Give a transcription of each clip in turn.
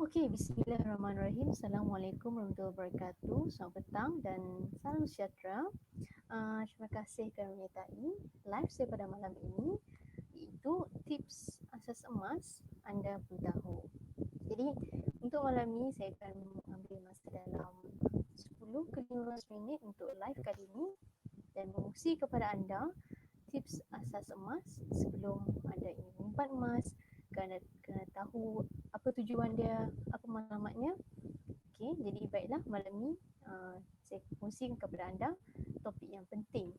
Okey, bismillahirrahmanirrahim. Assalamualaikum warahmatullahi wabarakatuh. Selamat petang dan salam sejahtera. Terima kasih kerana menyertai live saya pada malam ini, iaitu tips asas emas anda perlu tahu. Jadi untuk malam ini saya akan mengambil masa dalam 10 ke 15 minit untuk live kali ini dan mengungsi kepada anda tips asas emas sebelum anda ingin menyimpan emas, kena tahu apa tujuan dia, apa matlamatnya. Okey, jadi baiklah malam ni saya kongsikan kepada anda topik yang penting.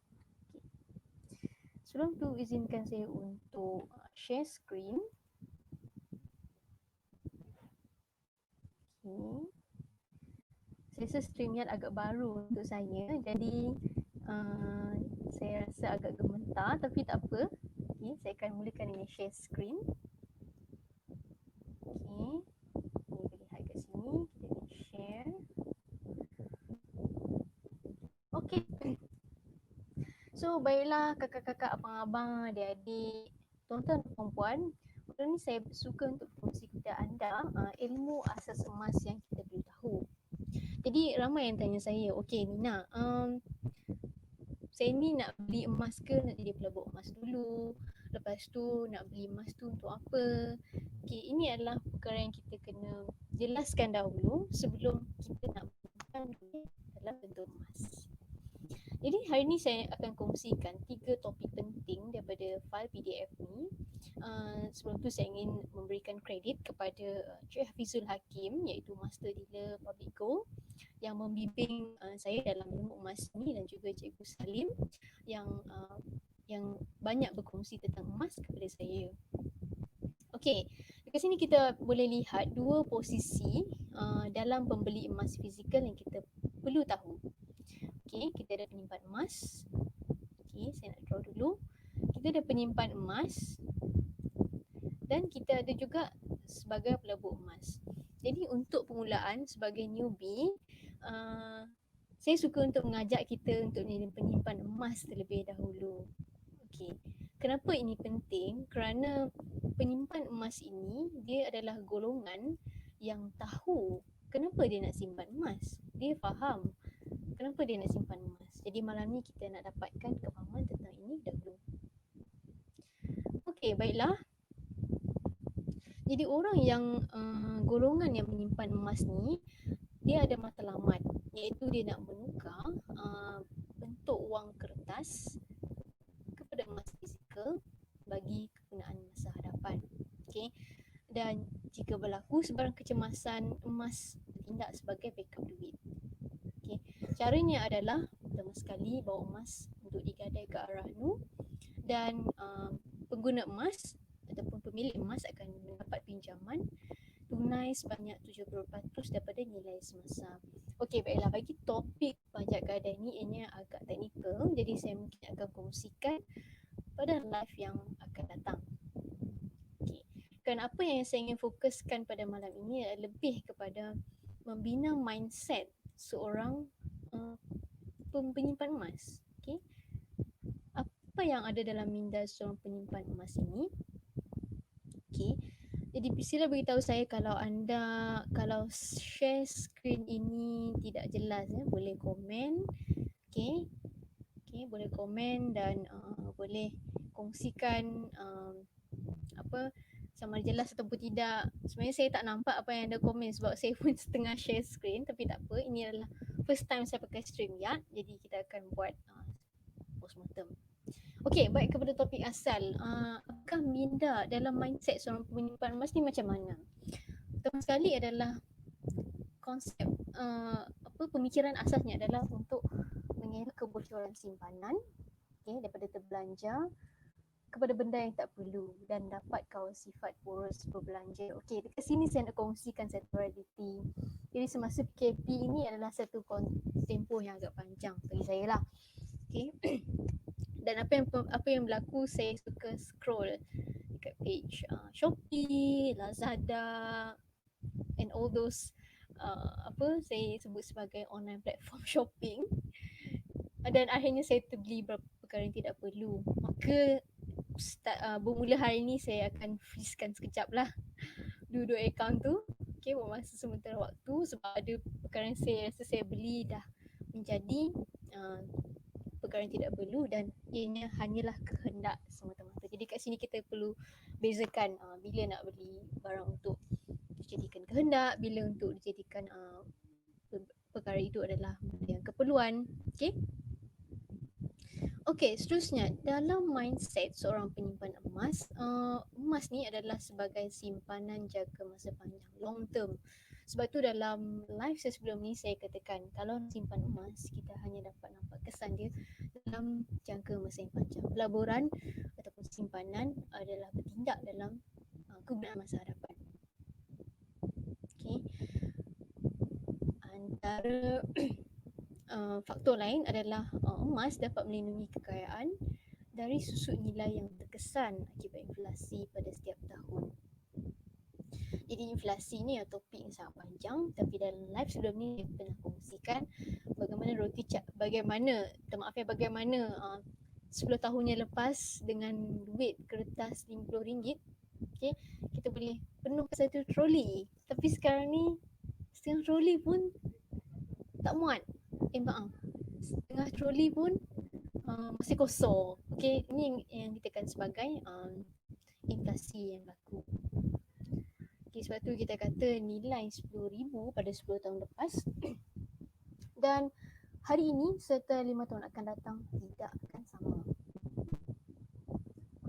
Okay. Sebelum tu izinkan saya untuk share screen. Okay. Saya rasa StreamYard agak baru untuk saya, jadi saya rasa agak gemetar tapi tak apa. Okay, saya akan mulakan ini share screen. Okay, boleh lihat kat sini, kita akan share. Okay. So baiklah kakak-kakak, abang-abang, adik-adik, tuan-tuan dan puan-puan, malam ni saya suka untuk kongsi kepada anda ilmu asas emas yang kita perlu tahu. Jadi ramai yang tanya saya, okay Nina, saya ni nak beli emas ke nak jadi pelabur emas dulu, lepas tu nak beli emas tu untuk apa. Okay, ini adalah perkara yang kita kena jelaskan dahulu sebelum kita nak belikan duit dalam bentuk emas. Jadi hari ni saya akan kongsikan 3 topik penting daripada file PDF ni. Sebelum tu saya ingin memberikan kredit kepada Cik Hafizul Hakim, iaitu Master Dealer Public Gold, yang membimbing saya dalam ilmu emas ni, dan juga Cikgu Salim yang banyak berkongsi tentang emas kepada saya. Okey, dekat sini kita boleh lihat dua posisi dalam pembeli emas fizikal yang kita perlu tahu. Okey, kita ada penyimpan emas. Okey, saya nak draw dulu. Kita ada penyimpan emas dan kita ada juga sebagai pelabur emas. Jadi untuk permulaan sebagai newbie, saya suka untuk mengajak kita untuk menjadi penyimpan emas terlebih dahulu. Okey, kenapa ini penting? Kerana penyimpan emas ini dia adalah golongan yang tahu kenapa dia nak simpan emas. Dia faham kenapa dia nak simpan emas. Jadi malam ni kita nak dapatkan kefahaman tentang ini dahulu. Okey, baiklah. Jadi orang yang golongan yang menyimpan emas ni, dia ada matlamat, iaitu dia nak menukar bentuk wang kertas kepada emas fizikal bagi kegunaan masa hadapan. Okey. Dan jika berlaku sebarang kecemasan, emas bertindak sebagai backup duit. Okay. Caranya adalah pertama sekali bawa emas untuk digadai ke arah nu, dan pengguna emas ataupun pemilik emas akan mendapat pinjaman tunai sebanyak 70% daripada nilai semasa. Okey, baiklah, bagi topik pajak gadai ni ianya agak teknikal, jadi saya mungkin akan kongsikan pada live yang akan datang. Okey. Dan apa yang saya ingin fokuskan pada malam ini adalah lebih kepada membina mindset seorang penyimpan emas. Okay. Apa yang ada dalam minda seorang penyimpan emas ini? Okay. Jadi sila beritahu saya kalau share screen ini tidak jelas, boleh komen. Okay. Okay, boleh komen dan boleh kongsikan sama ada jelas ataupun tidak. Sebenarnya saya tak nampak apa yang anda komen sebab saya pun setengah share screen, tapi tak apa, ini adalah first time saya pakai StreamYard, jadi kita akan buat postmortem. Okey, baik kepada topik asal. Apakah minda dalam mindset seorang penyimpan emas ni macam mana? Pertama sekali adalah konsep pemikiran asasnya adalah untuk mengelak kebocoran simpanan, daripada terbelanja kepada benda yang tak perlu dan dapat kawal sifat poros berbelanja. Okey, dekat sini saya nak kongsikan satu realiti. Jadi semasa PKP ini adalah satu tempoh yang agak panjang bagi saya lah. Okey. Dan apa yang berlaku, saya suka scroll dekat page Shopee, Lazada and all those saya sebut sebagai online platform shopping, dan akhirnya saya terbeli beberapa perkara yang tidak perlu. Maka bermula hari ni saya akan freezekan sekejap lah dua-dua account tu. Okay, okay, buat masa sementara waktu sebab ada perkara yang saya rasa saya beli dah menjadi perkara yang tidak perlu dan ianya hanyalah kehendak semata-mata. Jadi kat sini kita perlu bezakan bila nak beli barang untuk dijadikan kehendak, bila untuk dijadikan perkara itu adalah benda yang keperluan. Okay. Okay, seterusnya dalam mindset seorang penyimpan emas, emas ni adalah sebagai simpanan jangka masa panjang, long term. Sebab tu dalam live saya sebelum ni saya katakan kalau simpan emas kita hanya dapat nampak kesan dia dalam jangka masa yang panjang. Pelaburan ataupun simpanan adalah bertindak dalam kegunaan masa hadapan. Okay. Antara faktor lain adalah emas dapat melindungi kekayaan dari susut nilai yang terkesan akibat inflasi pada setiap tahun. Jadi inflasi ni topik yang sangat panjang, tapi dalam live sebelum ni saya pernah kongsikan bagaimana roti bagaimana 10 tahun yang lepas dengan duit kertas RM50, okay, kita boleh penuhkan satu troli. Tapi sekarang ni setengah troli pun tak muat. Setengah troli pun masih kosong. Okay, ini yang ditekan sebagai inflasi yang berlaku. Okay, sebab tu kita kata nilai RM10,000 pada 10 tahun lepas dan hari ini serta 5 tahun akan datang tidak akan sama.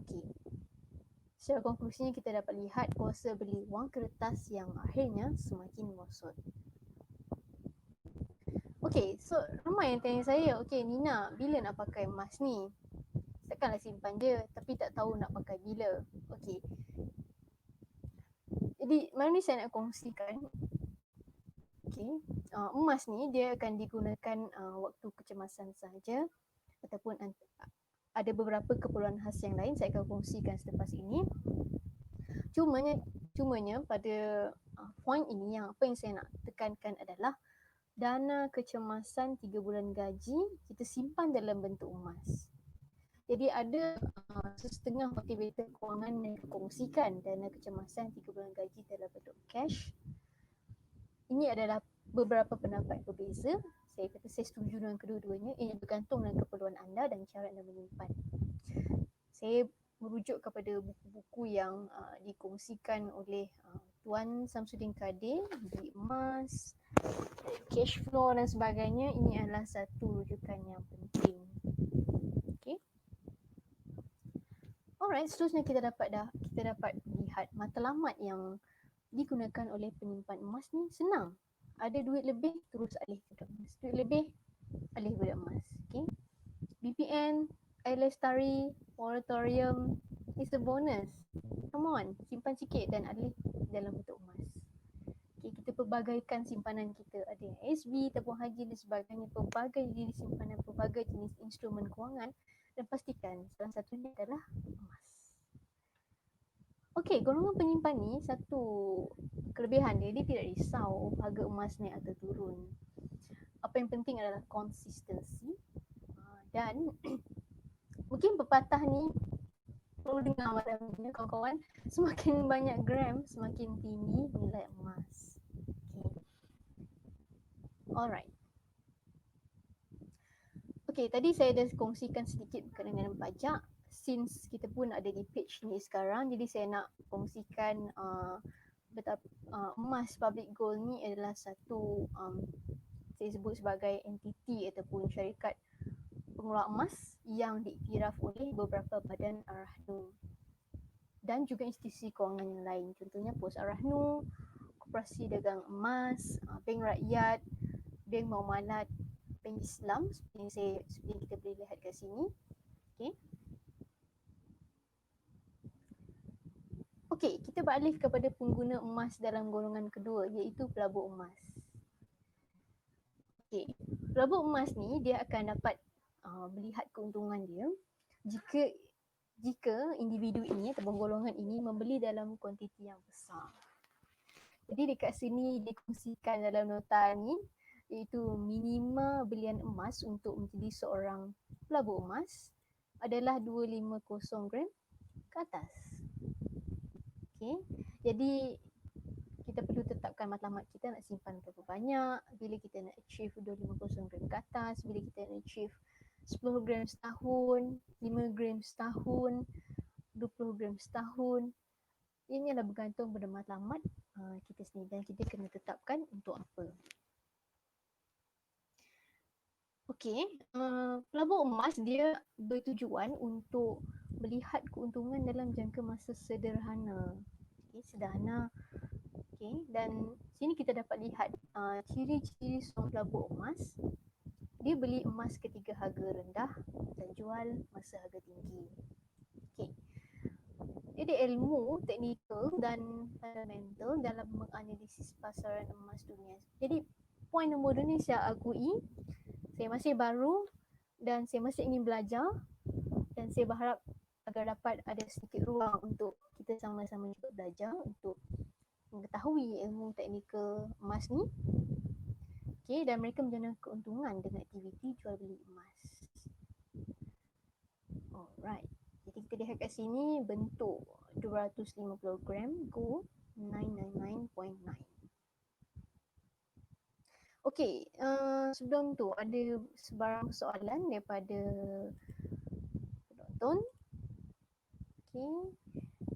Okay. Secara konklusinya kita dapat lihat kuasa beli wang kertas yang akhirnya semakin merosot. Okay, so ramai yang tanya saya, okay Nina, bila nak pakai emas ni? Takkanlah simpan je tapi tak tahu nak pakai bila. Okay. Jadi mana ni saya nak kongsikan. Okay. Emas ni dia akan digunakan waktu kecemasan sahaja ataupun ada beberapa keperluan khas yang lain saya akan kongsikan selepas ini. Cumanya pada point ini yang apa yang saya nak tekankan adalah dana kecemasan 3 bulan gaji kita simpan dalam bentuk emas. Jadi ada setengah motivator kewangan yang kongsikan dana kecemasan 3 bulan gaji dalam bentuk cash. Ini adalah beberapa pendapat berbeza. Saya kata saya setuju dengan kedua-duanya. Ini bergantung dengan keperluan anda dan cara anda menyimpan. Saya merujuk kepada buku-buku yang dikongsikan oleh Tuan Samsudin Kadir di Emas, Cash Flow dan sebagainya. Ini adalah satu rujukan yang penting. Okay. Alright, seterusnya kita dapat lihat matlamat yang digunakan oleh penyimpan emas ni senang. Ada duit lebih, terus alih kepada emas. Duit lebih, alih kepada emas. Okay. BPN, air lestari, moratorium, is a bonus. Come on, simpan sikit dan alih dalam bentuk emas. Okay, kita pelbagaikan simpanan kita. Ada yang SB, tabung haji dan sebagainya. Pelbagai jenis simpanan, pelbagai jenis instrumen kewangan dan pastikan salah satunya adalah emas. Okey, golongan penyimpan ni satu kelebihan dia tidak risau harga emas naik atau turun. Apa yang penting adalah konsistensi dan mungkin pepatah ni perlu dengar malam ni kawan-kawan, semakin banyak gram semakin tinggi nilai emas. Okay. Alright. Okay, tadi saya dah kongsikan sedikit berkenaan dengan pajak. Since kita pun ada di page ni sekarang, jadi saya nak kongsikan betapa emas public gold ni adalah satu saya sebut sebagai entiti ataupun syarikat pengelola emas yang diiktiraf oleh beberapa badan Ar-Rahnu dan juga institusi kewangan yang lain. Contohnya Pos Ar-Rahnu, Koperasi Dagang Emas, Bank Rakyat, Bank Muamalat, Bank Islam seperti yang kita boleh lihat kat sini. Okay. Okey, kita beralih kepada pengguna emas dalam golongan kedua iaitu pelabur emas. Okey, pelabur emas ni dia akan dapat melihat keuntungan dia jika individu ini ataupun golongan ini membeli dalam kuantiti yang besar. Jadi dekat sini dikongsikan dalam nota ni iaitu minima belian emas untuk menjadi seorang pelabur emas adalah 250 gram ke atas. Okay. Jadi kita perlu tetapkan matlamat kita nak simpan berapa banyak, bila kita nak achieve 250 gram ke atas, bila kita nak achieve 10 gram setahun, 5 gram setahun, 20 gram setahun. Ini adalah bergantung pada matlamat kita sendiri dan kita kena tetapkan untuk apa. Okey, pelabur emas dia bertujuan untuk melihat keuntungan dalam jangka masa sederhana. Okay, sederhana. Okay, dan sini kita dapat lihat ciri-ciri seorang pelabur emas. Dia beli emas ketika harga rendah dan jual masa harga tinggi. Okay. Dia ada ilmu, teknikal dan fundamental dalam menganalisis pasaran emas dunia. Jadi poin nombor 2 ni saya akui, saya masih baru dan saya masih ingin belajar dan saya berharap agar dapat ada sedikit ruang untuk kita sama-sama juga belajar untuk mengetahui ilmu teknikal emas ni. Okay, dan mereka menjana keuntungan dengan aktiviti jual beli emas. Alright, jadi kita lihat kat sini bentuk 250 gram gold 999.9. Okey, sebelum tu ada sebarang soalan daripada penonton. Okey,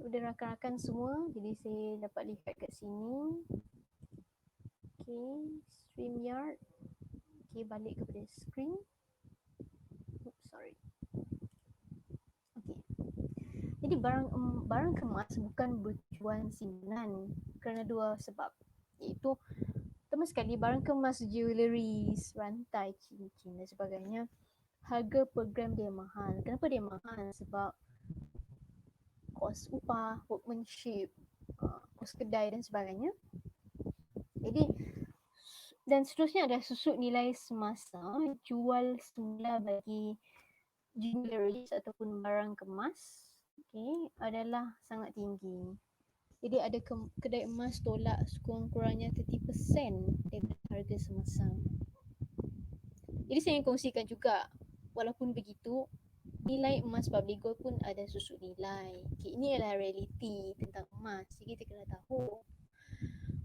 udah rakan-rakan semua, jadi saya dapat lihat kat sini. Okey, StreamYard. Okey, balik kepada screen. Oops, sorry. Okey. Jadi barang kemas bukan bertujuan simpanan kerana dua sebab, iaitu pertama sekali barang kemas jewelleries, rantai, cincin dan sebagainya, harga per gram dia mahal. Kenapa dia mahal? Sebab kos upah, workmanship, kos kedai dan sebagainya. Jadi dan seterusnya ada susut nilai semasa jual semula bagi jewelleries ataupun barang kemas, okay, adalah sangat tinggi. Jadi ada kedai emas tolak sekurang-kurangnya 30% daripada harga semasa. Jadi saya ingin kongsikan juga, walaupun begitu, nilai emas public gold pun ada susut nilai. Okay, ini adalah realiti tentang emas. Jadi kita kena tahu.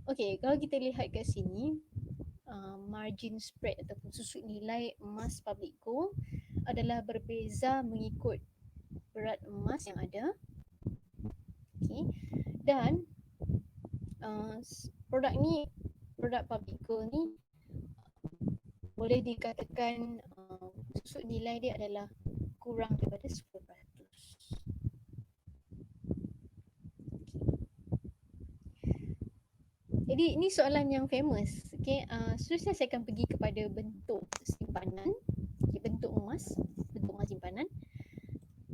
Okay, kalau kita lihat kat sini, margin spread ataupun susut nilai emas public gold adalah berbeza mengikut berat emas yang ada. Okay. Dan produk public gold ni boleh dikatakan susut nilai dia adalah kurang daripada 10%. Jadi ini soalan yang famous. Okay, seterusnya saya akan pergi kepada bentuk simpanan. Okay, bentuk emas simpanan.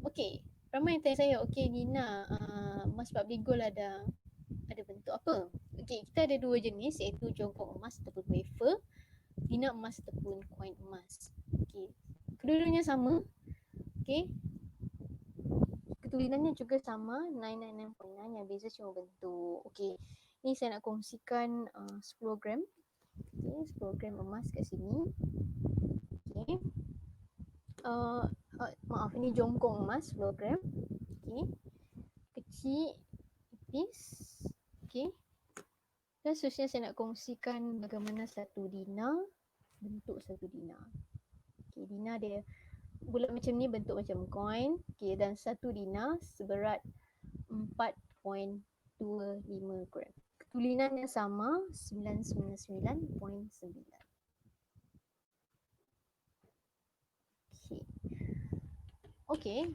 Okay, ramai yang tanya saya, okay Nina, emas public gold ada bentuk apa? Okay, kita ada dua jenis, iaitu jongkok emas ataupun wafer, dina emas ataupun coin emas. Okay, kedua-duanya sama. Okay, ketulinannya juga sama, 999.9, yang beza cuma bentuk. Okay, ni saya nak kongsikan 10 gram. Okay, 10 gram emas kat sini. Okay, maaf, ini jongkong emas 10 gram. Okay, kecil, tipis. Okay, dan seterusnya saya nak kongsikan bagaimana satu dinar, bentuk satu dinar. Okay, dinar dia bulat macam ni, bentuk macam coin. Okay, dan satu dinar seberat 4.25 gram. Ketulinannya sama, 999.9. Okay.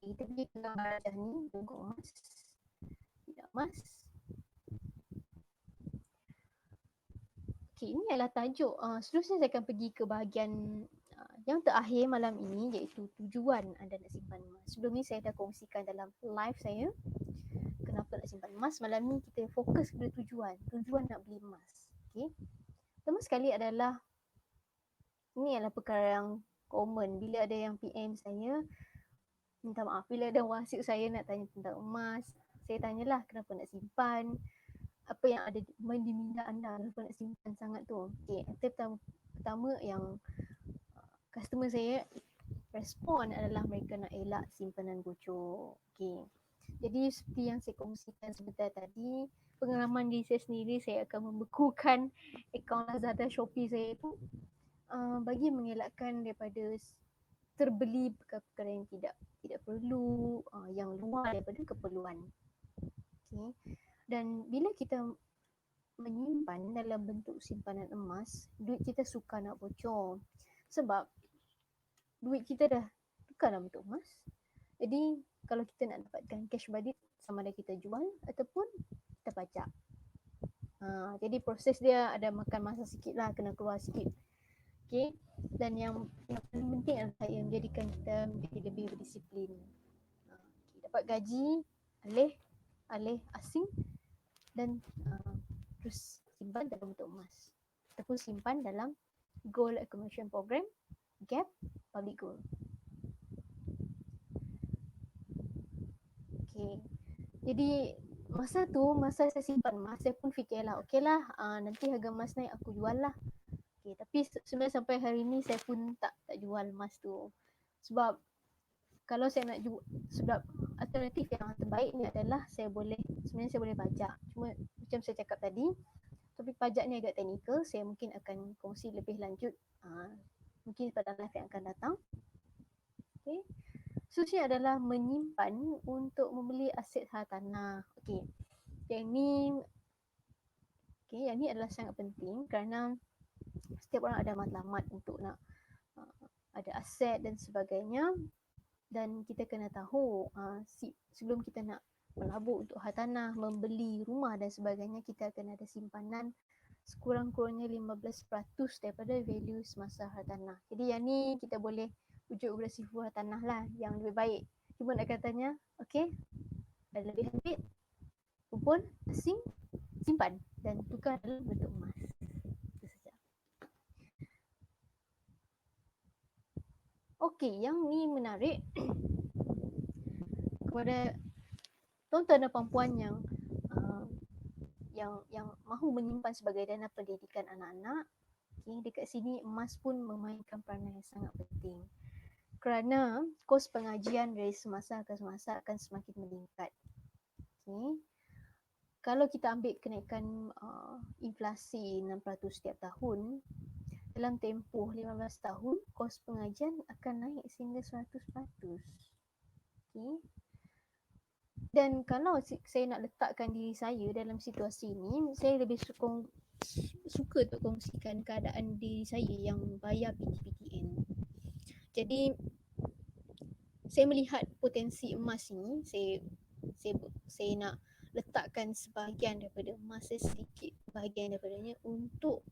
Kita pergi ke gambar atas ni, jongkok emas, tidak emas. Okay, ini adalah tajuk. Seterusnya saya akan pergi ke bahagian yang terakhir malam ini, iaitu tujuan anda nak simpan emas. Sebelum ni saya dah kongsikan dalam live saya kenapa nak simpan emas. Malam ni kita fokus kepada tujuan nak beli emas. Okay. Pertama sekali adalah, ini adalah perkara yang common. Bila ada yang PM saya, minta maaf, bila ada WhatsApp saya nak tanya tentang emas, saya tanyalah kenapa nak simpan, apa yang ada di minda anda, kenapa nak simpan sangat tu. Okay, pertama yang customer saya respon adalah mereka nak elak simpanan bocor. Okay, Jadi seperti yang saya kongsikan sebentar tadi, pengalaman diri saya sendiri, saya akan membekukan akaun Lazada, Shopee saya itu bagi mengelakkan daripada terbeli perkara-perkara yang tidak perlu, yang luar daripada keperluan. Okay. Dan bila kita menyimpan dalam bentuk simpanan emas, duit kita sukar nak bocor. Sebab duit kita dah tukar dalam bentuk emas. Jadi kalau kita nak dapatkan cash balik, sama ada kita jual ataupun kita pajak. Jadi proses dia ada makan masa sikit lah, kena keluar sikit. Okay. Dan yang paling penting adalah yang menjadikan kita menjadi lebih berdisiplin. Dapat gaji, alih asing dan terus simpan dalam bentuk emas. Ataupun simpan dalam Gold Accumulation Program, GAP, Public Gold. Okay. Jadi masa saya simpan emas, saya pun fikirlah, okey lah, nanti harga emas naik aku jual lah. Okay, tapi sebenarnya sampai hari ni saya pun tak jual emas tu. Sebab kalau saya nak jual, sebab alternatif yang terbaik ni adalah sebenarnya saya boleh pajak. Cuma macam saya cakap tadi, topik pajak ni agak teknikal, saya mungkin akan kongsi lebih lanjut mungkin pada live yang akan datang. Okay. Solusinya adalah menyimpan untuk membeli aset hartanah. Okay. Yang ni adalah sangat penting kerana setiap orang ada matlamat untuk nak ada aset dan sebagainya, dan kita kena tahu sebelum kita nak melabur untuk hartanah, membeli rumah dan sebagainya, kita akan ada simpanan sekurang-kurangnya 15% daripada value semasa hartanah. Jadi yang ni kita boleh rujuk kepada sifu hartanah lah yang lebih baik. Cuma nak katanya, okey, ada lebih ambil, kumpul, asing, simpan dan tukar dalam bentuk emas. Itu saja. Okey, yang ni menarik kepada tuan-tuan dan puan-puan yang mahu menyimpan sebagai dana pendidikan anak-anak. Okay, dekat sini emas pun memainkan peranan yang sangat penting. Kerana kos pengajian dari semasa ke semasa akan semakin meningkat. Okay. Kalau kita ambil kenaikan inflasi 6% setiap tahun, dalam tempoh 15 tahun, kos pengajian akan naik sehingga 100%. Okay. Dan kalau saya nak letakkan diri saya dalam situasi ini, saya lebih suka untuk kongsikan keadaan diri saya yang bayar PTPTN. Jadi saya melihat potensi emas ini, saya nak letakkan sebahagian daripada emas saya, sedikit bahagian daripadanya untuk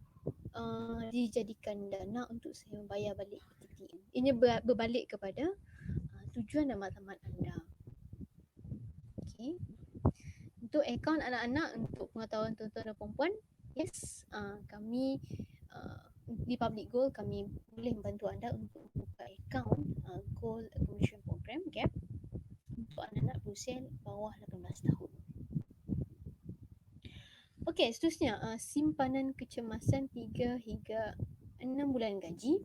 dijadikan dana untuk saya membayar balik PTPTN. Ini berbalik kepada tujuan dan matlamat anda. Okay. Untuk akaun anak-anak, untuk pengetahuan tuan-tuan dan puan-puan, yes, kami di Public Gold kami boleh membantu anda untuk buka akaun Gold Accumulation Program, GAP, untuk anak-anak berusia bawah 18 tahun. Okey, seterusnya simpanan kecemasan 3 hingga 6 bulan gaji.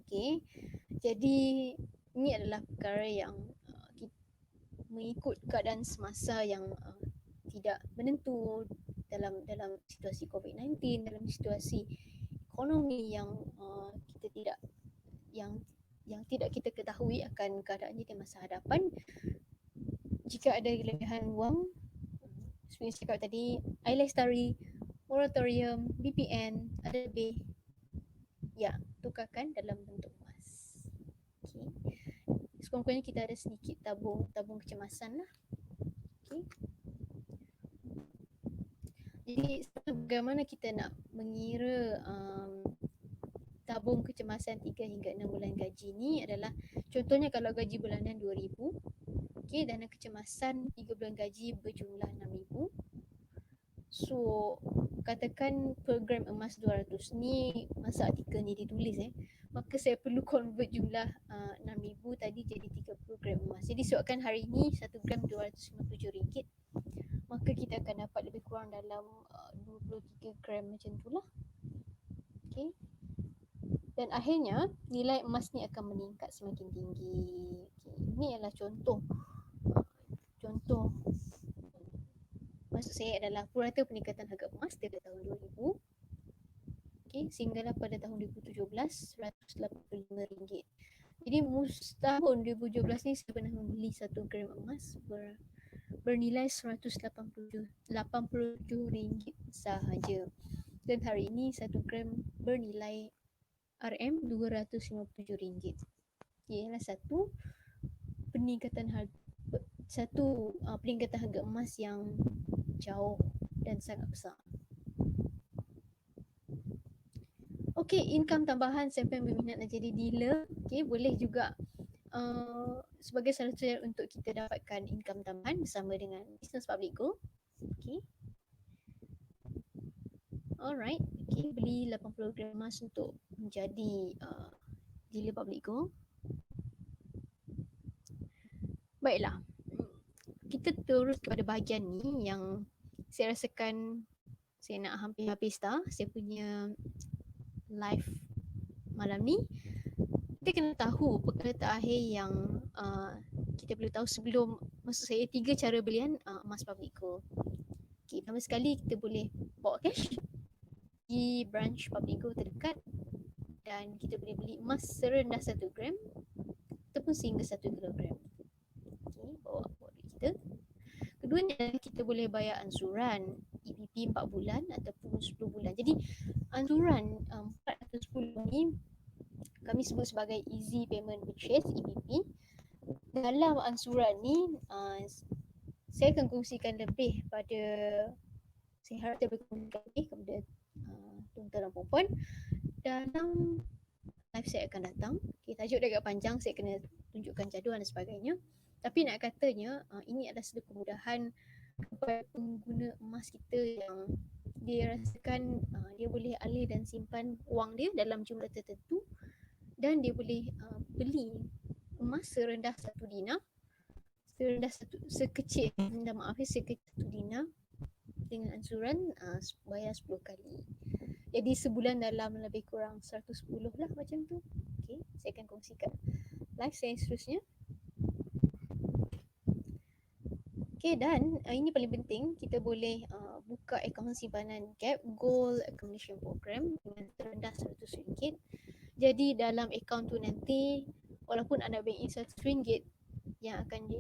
Okey, jadi ini adalah perkara yang mengikut keadaan semasa yang tidak menentu dalam situasi COVID-19, dalam situasi ekonomi yang kita tidak tidak kita ketahui akan keadaannya di masa hadapan. Jika ada kelebihan wang, seperti saya cakap tadi, iLestari, moratorium, BPN, ada lebih, ya, tukarkan dalam bentuk emas. Okay. Sekurang-kurangnya kita ada sedikit tabung kecemasan lah. Okay. Jadi bagaimana kita nak mengira tabung kecemasan 3 hingga 6 bulan gaji ni adalah, contohnya kalau gaji bulanan 2,000, okay, dana kecemasan 3 bulan gaji berjumlah 6,000. So katakan program emas 200 ni, masa artikel ni ditulis maka saya perlu convert jumlah 6,000 tadi jadi 30 gram emas. Jadi sebabkan hari ni 1 gram RM257, maka kita akan dapat lebih kurang dalam 23 gram macam tu lah. Okay. Dan akhirnya nilai emas ni akan meningkat semakin tinggi. Okay. Ini adalah contoh contoh maksud saya adalah purata peningkatan harga emas daripada tahun 2000 sehinggalah pada tahun 2017 RM185. Jadi tahun 2017 ni saya pernah membeli 1 gram emas bernilai RM187 sahaja. Dan hari ini 1 gram bernilai RM257. Ialah satu peningkatan harga emas yang jauh dan sangat besar. Okey, income tambahan siapa yang berminat nak jadi dealer, boleh juga sebagai salah satu untuk kita dapatkan income tambahan bersama dengan Business Public Go. Alright, beli 80 gram emas untuk menjadi dealer Public Go. Baiklah, kita terus kepada bahagian ni yang saya rasakan saya nak hampir habis dah saya punya live malam ni. Kita kena tahu perkara terakhir yang kita perlu tahu sebelum, maksud saya 3 cara belian emas Public Go. Pertama sekali kita boleh bawa cash di branch Public Go terdekat dan kita boleh beli emas serendah 1 gram ataupun sehingga 1 kilogram. Bawa duit kita. Keduanya kita boleh bayar ansuran EPP 4 bulan ataupun 10 bulan. Jadi ansuran 4 atau 10 ni kami sebut sebagai easy payment purchase EPP. Dalam ansuran ni saya akan kongsikan lebih pada, saya harap saya boleh kongsikan lebih kepada tuan-tuan dan puan-puan dalam live saya akan datang. Tajuk dia agak panjang, saya kena tunjukkan jadual dan sebagainya. Tapi nak katanya ini adalah satu kemudahan kepada pengguna emas kita yang dia rasakan dia boleh alih dan simpan wang dia dalam jumlah tertentu dan dia boleh beli emas serendah 1 dinar, sekecil 1 dinar dengan ansuran bayar 10 kali. Jadi sebulan dalam lebih kurang 110 lah macam tu. Saya akan kongsikan live saya seterusnya. Dan ini paling penting, kita boleh buka akaun simpanan Gap Gold Accumulation Program dengan terendah RM100. Jadi dalam akaun tu nanti walaupun anda beri RM100 yang akan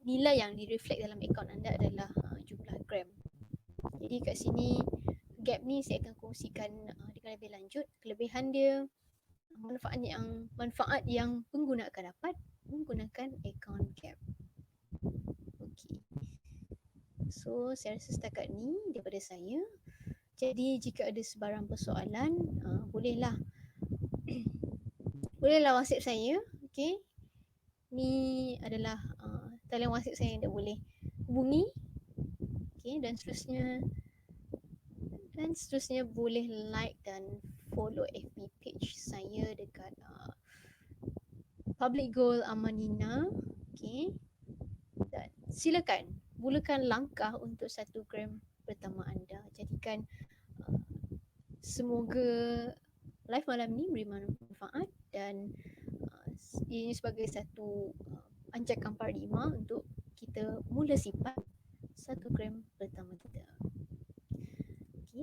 nilai yang direflect dalam akaun anda adalah jumlah gram. Jadi kat sini Gap ni saya akan kongsikan dengan lebih lanjut kelebihan dia, manfaat yang pengguna akan dapat menggunakan akaun Gap. So saya rasa setakat ni daripada saya. Jadi jika ada sebarang persoalan bolehlah WhatsApp saya. Ni adalah talian WhatsApp saya yang anda boleh hubungi. Dan seterusnya boleh like dan follow FB page saya dekat Public Gold Amanina. Dan silakan mulakan langkah untuk 1 gram pertama anda. Jadikan semoga live malam ni beri manfaat dan ini sebagai satu anjakan paradigma untuk kita mula simpan 1 gram pertama kita.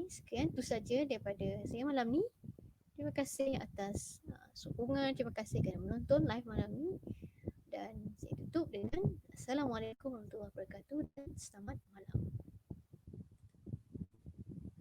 Sekian tu saja daripada saya malam ni. Terima kasih atas sokongan, terima kasih kerana menonton live malam ni dan saya tutup dengan Assalamualaikum warahmatullahi wabarakatuh dan selamat